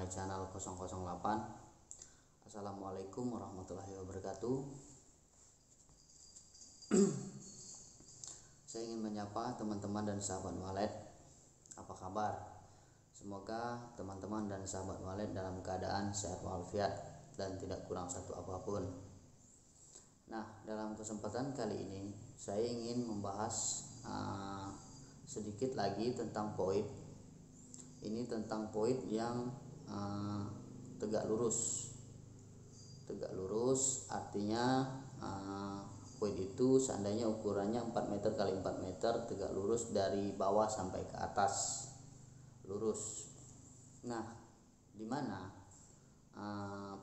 My Channel 008. Assalamualaikum warahmatullahi wabarakatuh. Saya ingin menyapa teman-teman dan sahabat Walet. Apa kabar? Semoga teman-teman dan sahabat Walet dalam keadaan sehat walafiat dan tidak kurang satu apapun. Nah, dalam kesempatan kali ini saya ingin membahas sedikit lagi tentang void. Ini tentang void yang tegak lurus. Tegak lurus artinya void itu seandainya ukurannya 4 meter kali 4 meter, tegak lurus dari bawah sampai ke atas, lurus. Nah, di mana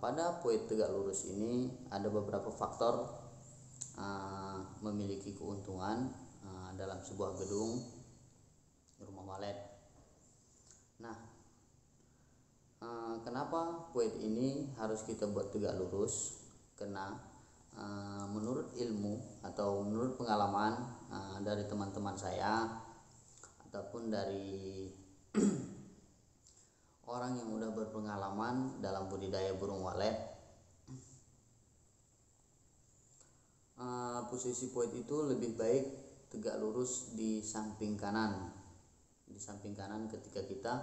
pada void tegak lurus ini ada beberapa faktor memiliki keuntungan dalam sebuah gedung rumah walet. Nah, kenapa void ini harus kita buat tegak lurus? Karena menurut ilmu atau menurut pengalaman dari teman-teman saya ataupun dari orang yang udah berpengalaman dalam budidaya burung walet, posisi void itu lebih baik tegak lurus di samping kanan. Di samping kanan ketika kita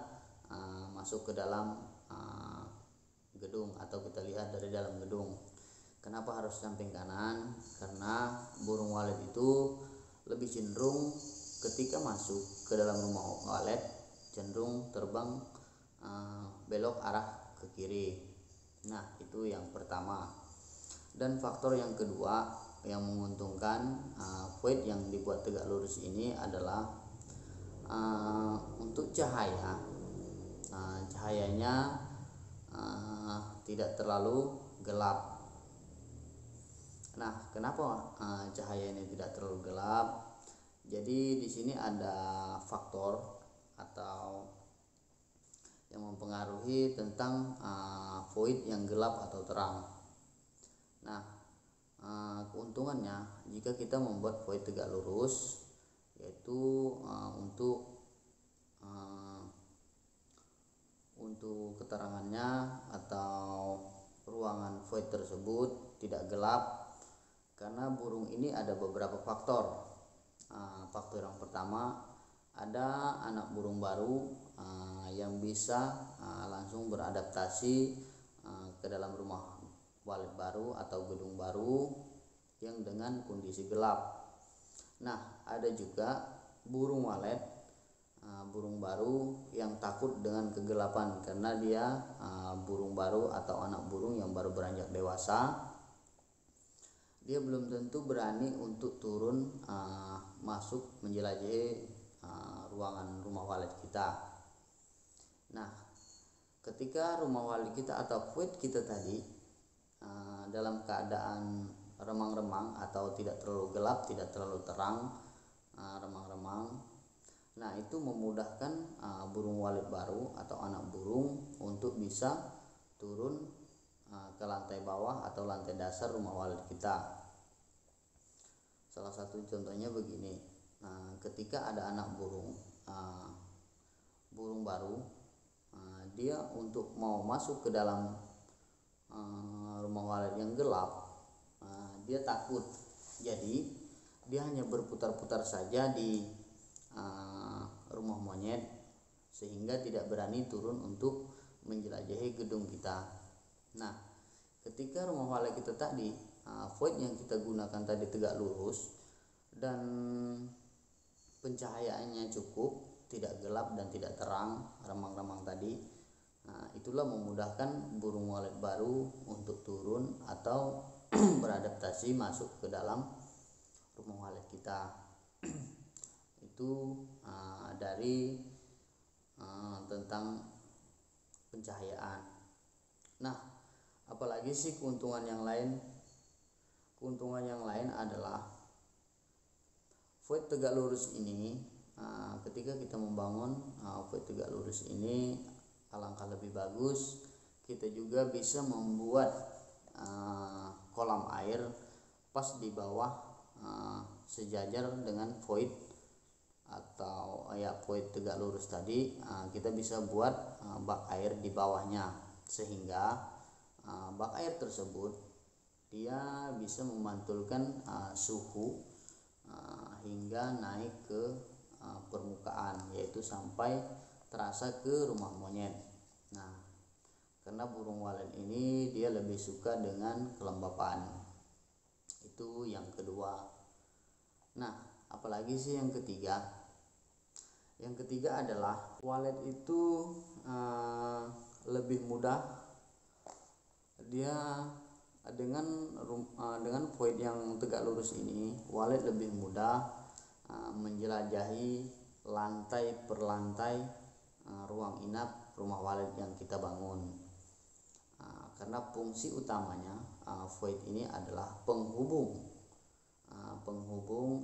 masuk ke dalam gedung atau kita lihat dari dalam gedung. Kenapa harus samping kanan? Karena burung walet itu lebih cenderung ketika masuk ke dalam rumah walet cenderung terbang belok arah ke kiri. Nah, itu yang pertama. Dan faktor yang kedua yang menguntungkan void yang dibuat tegak lurus ini adalah untuk cahaya. Cahayanya tidak terlalu gelap. Nah, kenapa cahaya ini tidak terlalu gelap? Jadi di sini ada faktor atau yang mempengaruhi tentang void yang gelap atau terang. Nah, keuntungannya jika kita membuat void tegak lurus, yaitu untuk keterangannya atau ruangan void tersebut tidak gelap, karena burung ini ada beberapa faktor. Faktor yang pertama, ada anak burung baru yang bisa langsung beradaptasi ke dalam rumah walet baru atau gedung baru yang dengan kondisi gelap. Nah, ada juga burung walet, burung baru yang takut dengan kegelapan karena dia burung baru atau anak burung yang baru beranjak dewasa. Dia belum tentu berani untuk turun masuk menjelajahi ruangan rumah walet kita. Nah, ketika rumah walet kita atau void kita tadi dalam keadaan remang-remang atau tidak terlalu gelap, tidak terlalu terang, remang-remang. Nah, itu memudahkan burung walet baru atau anak burung untuk bisa turun ke lantai bawah atau lantai dasar rumah walet kita. Salah satu contohnya begini. Ketika ada anak burung baru, dia untuk mau masuk ke dalam rumah walet yang gelap, dia takut. Jadi dia hanya berputar-putar saja di rumah monyet sehingga tidak berani turun untuk menjelajahi gedung kita. Nah, ketika rumah walet kita tadi void yang kita gunakan tadi tegak lurus dan pencahayaannya cukup, tidak gelap dan tidak terang, remang-remang tadi, itulah memudahkan burung walet baru untuk turun atau beradaptasi masuk ke dalam rumah walet kita. Itu dari tentang pencahayaan. Nah, apalagi sih keuntungan yang lain? Keuntungan yang lain adalah void tegak lurus ini, ketika kita membangun void tegak lurus ini, alangkah lebih bagus kita juga bisa membuat kolam air pas di bawah sejajar dengan void atau ya void tegak lurus tadi, kita bisa buat bak air di bawahnya, sehingga bak air tersebut dia bisa memantulkan suhu hingga naik ke permukaan, yaitu sampai terasa ke rumah monyet. Nah, karena burung walet ini dia lebih suka dengan kelembapan. Itu yang kedua. Nah, apalagi sih yang ketiga? Yang ketiga adalah walet itu lebih mudah dia dengan void yang tegak lurus ini, walet lebih mudah menjelajahi lantai per lantai ruang inap rumah walet yang kita bangun. Karena fungsi utamanya void ini adalah penghubung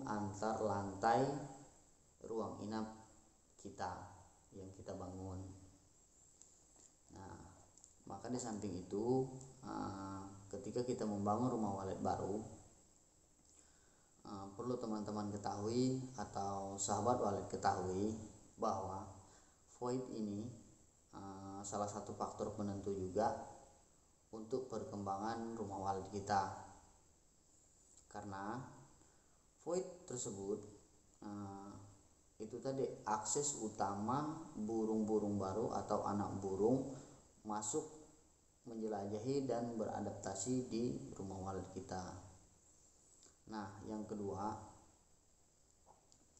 antar lantai ruang inap kita yang kita bangun. Nah, maka di samping itu ketika kita membangun rumah walet baru, perlu teman-teman ketahui atau sahabat walet ketahui bahwa void ini salah satu faktor penentu juga untuk perkembangan rumah walet kita. Karena void tersebut itu tadi akses utama burung-burung baru atau anak burung masuk menjelajahi dan beradaptasi di rumah walet kita. Nah, yang kedua,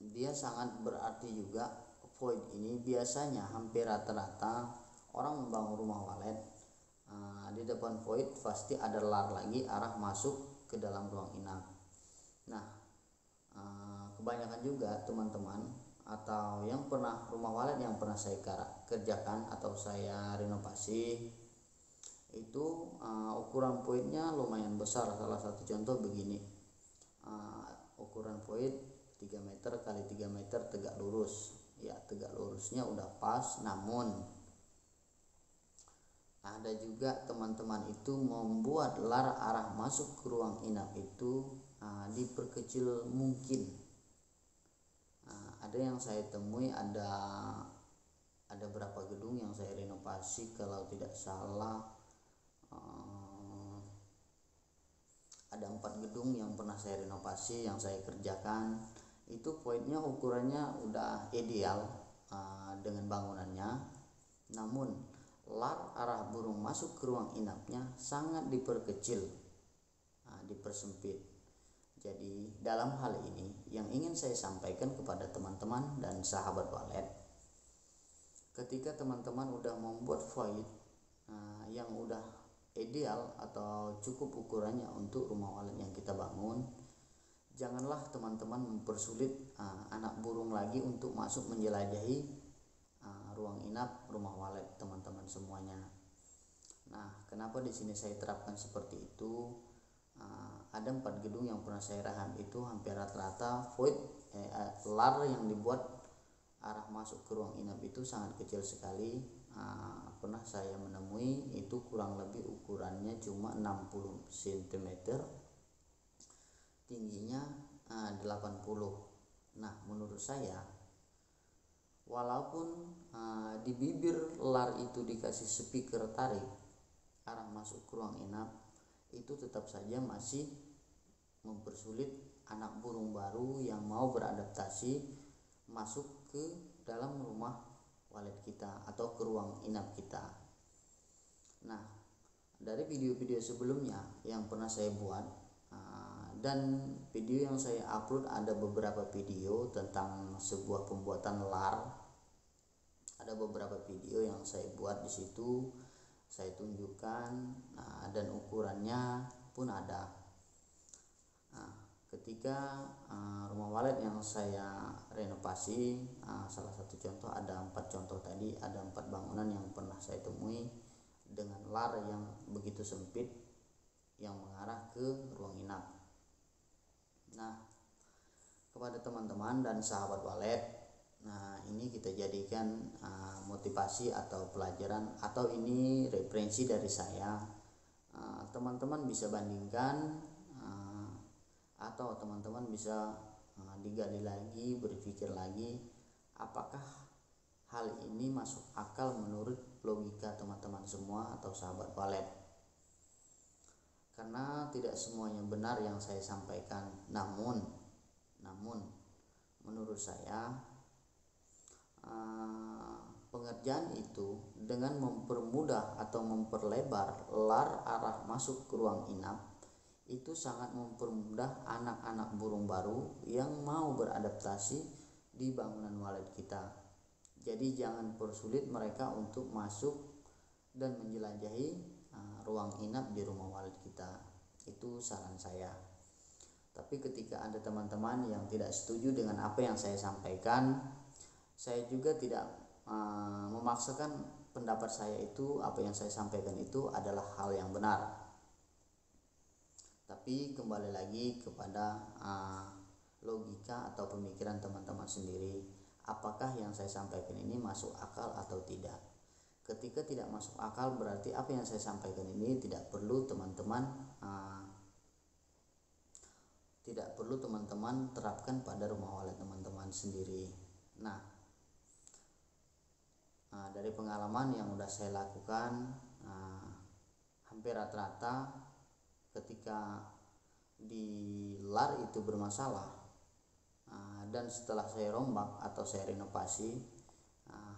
dia sangat berarti juga. Void ini biasanya hampir rata-rata orang membangun rumah walet, di depan void pasti ada lar lagi arah masuk ke dalam ruang inap. Nah, kebanyakan juga teman-teman atau yang pernah rumah walet yang pernah saya kerjakan atau saya renovasi itu ukuran voidnya lumayan besar. Salah satu contoh begini, ukuran void 3 meter kali 3 meter tegak lurus. Ya, tegak lurusnya udah pas, namun ada juga teman-teman itu membuat lar arah masuk ke ruang inap itu diperkecil mungkin. Ada yang saya temui, ada berapa gedung yang saya renovasi, kalau tidak salah ada 4 gedung yang pernah saya renovasi, yang saya kerjakan. Itu voidnya ukurannya udah ideal dengan bangunannya, namun lar arah burung masuk ke ruang inapnya sangat diperkecil, dipersempit. Jadi dalam hal ini yang ingin saya sampaikan kepada teman-teman dan sahabat walet, ketika teman-teman udah membuat void yang udah ideal atau cukup ukurannya untuk rumah walet yang kita bangun, janganlah teman-teman mempersulit anak burung lagi untuk masuk menjelajahi ruang inap rumah walet teman-teman semuanya. Nah, kenapa di sini saya terapkan seperti itu? Ada 4 gedung yang pernah saya raham itu hampir rata-rata void lar yang dibuat arah masuk ke ruang inap itu sangat kecil sekali. Pernah saya menemui itu kurang lebih ukurannya cuma 60 cm, tingginya 80. Nah, menurut saya walaupun di bibir lar itu dikasih speaker tarik arah masuk ke ruang inap, itu tetap saja masih mempersulit anak burung baru yang mau beradaptasi masuk ke dalam rumah walet kita atau ke ruang inap kita. Nah, dari video-video sebelumnya yang pernah saya buat dan video yang saya upload, ada beberapa video tentang sebuah pembuatan lar. Ada beberapa video yang saya buat di situ, saya tunjukkan dan ukurannya pun ada. Ketika rumah walet yang saya renovasi, salah satu contoh, ada 4 contoh tadi, ada 4 bangunan yang pernah saya temui dengan lar yang begitu sempit yang mengarah ke ruang inap. Nah, kepada teman-teman dan sahabat walet, ini kita jadikan motivasi atau pelajaran, atau ini referensi dari saya. Teman-teman bisa bandingkan atau teman-teman bisa digali lagi, berpikir lagi, apakah hal ini masuk akal menurut logika teman-teman semua atau sahabat walet. Karena tidak semuanya benar yang saya sampaikan, namun menurut saya pengerjaan itu dengan mempermudah atau memperlebar lar arah masuk ke ruang inap itu sangat mempermudah anak-anak burung baru yang mau beradaptasi di bangunan walet kita. Jadi jangan persulit mereka untuk masuk dan menjelajahi ruang inap di rumah walet kita. Itu saran saya. Tapi ketika ada teman-teman yang tidak setuju dengan apa yang saya sampaikan, saya juga tidak memaksakan pendapat saya itu, apa yang saya sampaikan itu adalah hal yang benar. Tapi kembali lagi kepada logika atau pemikiran teman-teman sendiri, apakah yang saya sampaikan ini masuk akal atau tidak. Ketika tidak masuk akal, berarti apa yang saya sampaikan ini tidak perlu teman-teman terapkan pada rumah walet teman-teman sendiri. Nah, dari pengalaman yang udah saya lakukan, hampir rata-rata ketika di lar itu bermasalah, dan setelah saya rombak atau saya renovasi,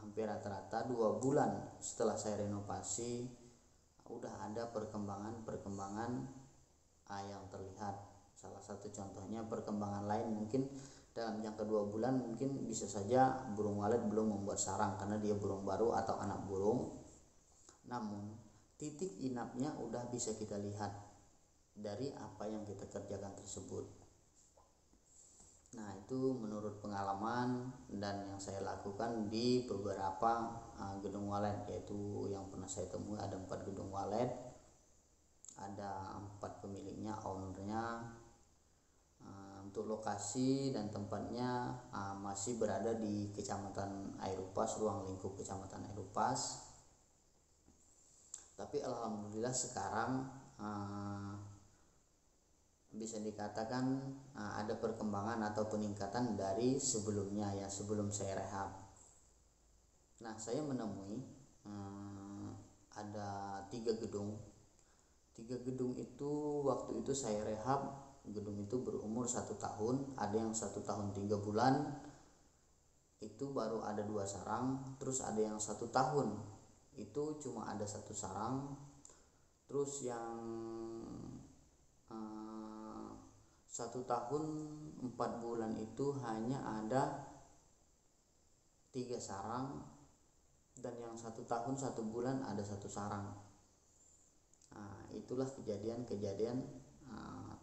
hampir rata-rata 2 bulan setelah saya renovasi udah ada perkembangan yang terlihat. Salah satu contohnya perkembangan lain mungkin dalam jangka 2 bulan mungkin bisa saja burung walet belum membuat sarang karena dia burung baru atau anak burung, namun titik inapnya udah bisa kita lihat dari apa yang kita kerjakan tersebut. Nah, itu menurut pengalaman dan yang saya lakukan di beberapa gedung walet, yaitu yang pernah saya temui ada 4 gedung walet, ada 4 pemiliknya, ownernya. Untuk lokasi dan tempatnya masih berada di Kecamatan Airupas, ruang lingkup Kecamatan Airupas. Tapi alhamdulillah sekarang bisa dikatakan ada perkembangan atau peningkatan dari sebelumnya, ya sebelum saya rehab. Nah, saya menemui ada 3 gedung. 3 gedung itu waktu itu saya rehab, gedung itu berumur 1 tahun, ada yang 1 tahun 3 bulan itu baru ada 2 sarang, terus ada yang 1 tahun itu cuma ada 1 sarang, terus yang 1 tahun 4 bulan itu hanya ada 3 sarang, dan yang 1 tahun 1 bulan ada 1 sarang. Itulah kejadian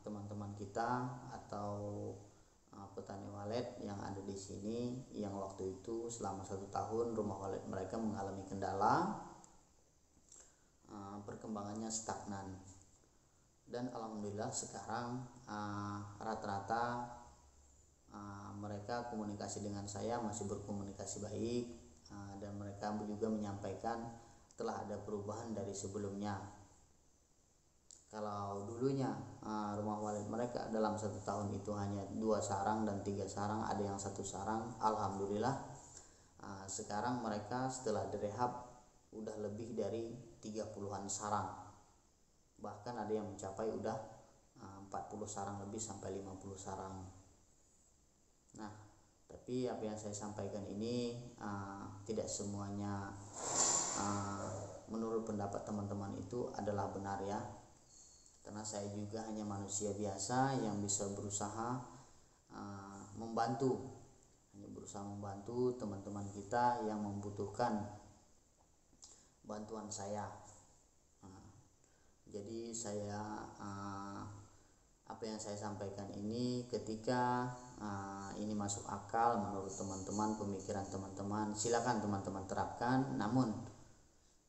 teman-teman kita atau petani walet yang ada di sini, yang waktu itu selama 1 tahun rumah walet mereka mengalami kendala, perkembangannya stagnan. Dan alhamdulillah sekarang rata-rata mereka komunikasi dengan saya masih berkomunikasi baik, dan mereka juga menyampaikan telah ada perubahan dari sebelumnya. Kalau dulunya rumah walet mereka dalam 1 tahun itu hanya 2 sarang dan 3 sarang, ada yang 1 sarang, alhamdulillah sekarang mereka setelah direhab udah lebih dari 30-an sarang, bahkan ada yang mencapai udah 40 sarang lebih sampai 50 sarang. Nah, tapi apa yang saya sampaikan ini tidak semuanya menurut pendapat teman-teman itu adalah benar, ya. Karena saya juga hanya manusia biasa yang bisa berusaha membantu teman-teman kita yang membutuhkan bantuan saya. Jadi saya apa yang saya sampaikan ini ketika ini masuk akal menurut teman-teman, pemikiran teman-teman, silakan teman-teman terapkan. Namun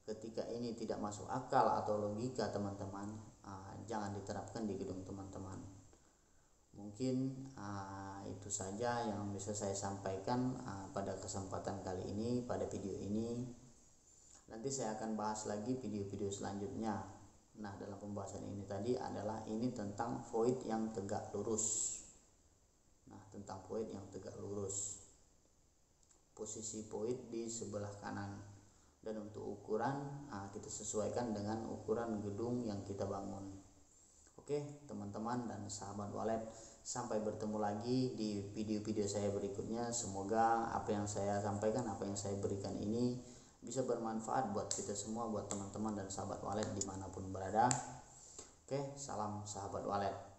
ketika ini tidak masuk akal atau logika teman-teman, jangan diterapkan di gedung teman-teman. Mungkin itu saja yang bisa saya sampaikan pada kesempatan kali ini, pada video ini. Nanti saya akan bahas lagi video-video selanjutnya. Nah, dalam pembahasan ini tadi adalah ini tentang void yang tegak lurus. Nah, tentang void yang tegak lurus. Posisi void di sebelah kanan, dan untuk ukuran kita sesuaikan dengan ukuran gedung yang kita bangun. Oke teman-teman dan sahabat walet, sampai bertemu lagi di video-video saya berikutnya. Semoga apa yang saya sampaikan, apa yang saya berikan ini bisa bermanfaat buat kita semua, buat teman-teman dan sahabat walet dimanapun berada. Oke, salam sahabat walet.